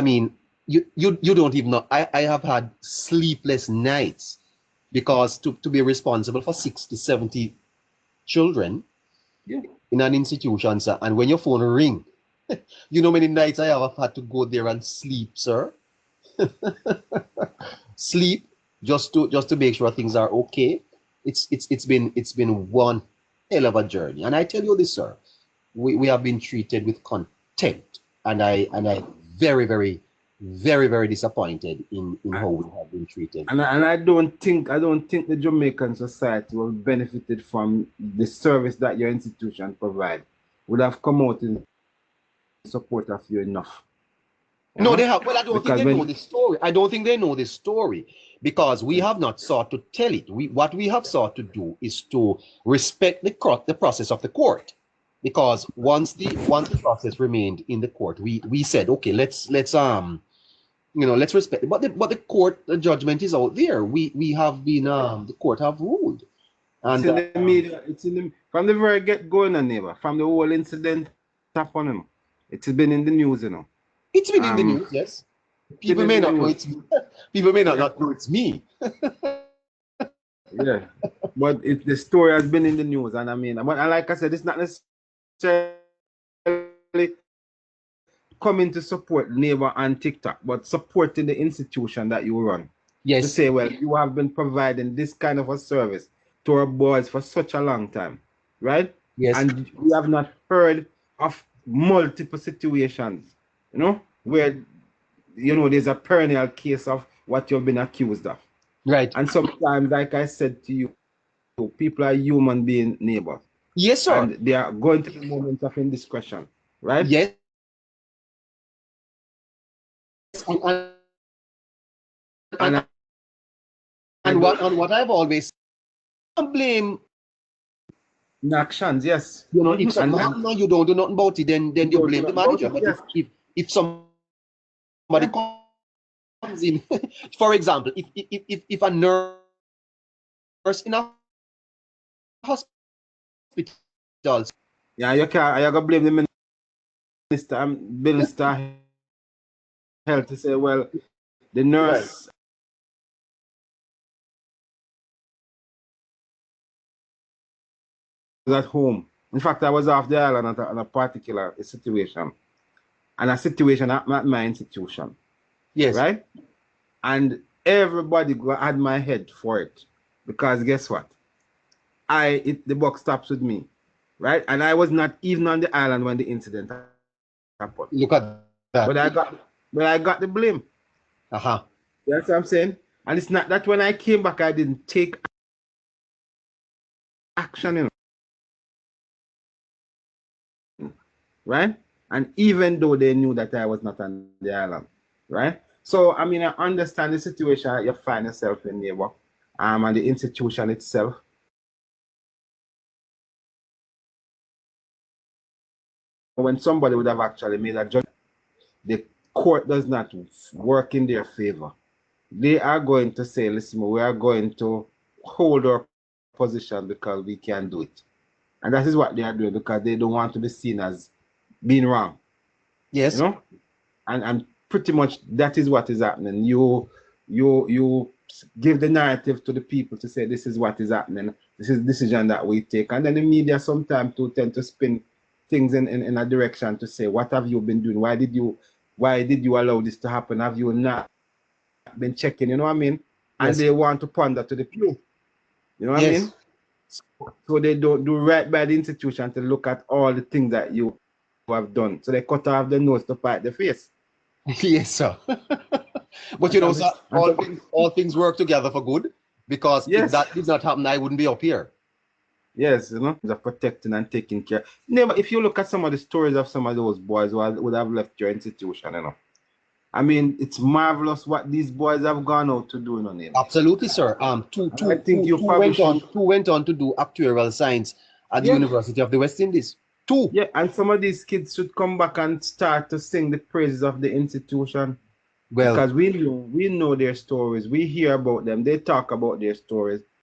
mean, you don't even know. I have had sleepless nights because to be responsible for 60, 70 children Yeah. in an institution, sir, and when your phone ring, you know many nights I have had to go there and sleep, sir. Sleep just to make sure things are okay. It's been one hell of a journey. And I tell you this, sir, we have been treated with contempt. And I very disappointed in how we have been treated. And I don't think the Jamaican society will benefited from the service that your institution provide. Would have come out in support of you enough. You No, they know? have. Well, I don't think Because they know when the story. I don't think they know the story because we have not sought to tell it. What we have sought to do is to respect the process of the court, because once the process remained in the court, we said, okay, let's respect it. But the court, the judgment is out there. We have been the court have ruled, it's and in the media, it's in the from the very get going on, neighbor, from the whole incident upon him. It's been in the news, you know. it's been in the Um news. Yes, it's been people in may the not know news. it's me. People may Yeah, not know it's me. yeah. But the story has been in the news, and I mean, and like I said, it's not necessarily coming to support neighbor and TikTok, but supporting the institution that you run. To Yes, say, well, you have been providing this kind of a service to our boys for such a long time, right? yes. And we have not heard of multiple situations, where there's a perennial case of what you've been accused of. Right. And sometimes, like I said to you, people are human being neighbors, Yes, sir. and they are going to be moments of indiscretion, right? Yes. And, And and, I and what I've always blame, in actions, yes. if something And happen and you don't do nothing about it, then you you don't do blame the nothing about manager. it, But yes. if somebody Yeah. comes in, for example, if a nurse in a hospital, Yeah, you can't, you gotta blame the minister and minister health to say, well, the right? nurse was at home. In fact, I was off the island at a particular situation, and a situation at my institution, Yes. right? And everybody had my head for it. Because guess what? The buck stops with me, right? And I was not even on the island when the incident happened. Look at that. But I got the blame. Uh-huh. You know what I'm saying? And it's not that when I came back I didn't take action, right? And even though they knew that I was not on the island, right? So I mean, I understand the situation that you find yourself in, neighbor, and the institution itself. When somebody would have actually made a judgment, the court does not work in their favor. They are going to say, listen, we are going to hold our position because we can do it. And that is what they are doing because they don't want to be seen as being wrong, you Yes. know? And pretty much that is what is happening. You give the narrative to the people to say this is what is happening, this is the decision that we take. And then the media sometimes too tend to spin things in a direction to say, what have you been doing? Why did you allow this to happen? Have you not been checking, you know what I mean? And Yes. they want to pander to the few, you know what I Yes. mean? So they don't do right by the institution to look at all the things that you have done. So they cut off the nose to fight the face. Yes, sir. But And you know, some, sir, and some, all things work together for good, because if yes, that did not happen, I wouldn't be up here. yes, they're protecting and taking care. Never, if you look at some of the stories of some of those boys who would have left your institution, I mean, it's marvelous what these boys have gone out to do, neighbor. Absolutely, sir. And I think you probably should, Two went on to do actuarial science at the yeah, University of the West Indies. Two. yeah. And some of these kids should come back and start to sing the praises of the institution. Well, Because we know their stories. We hear about them. They talk about their stories.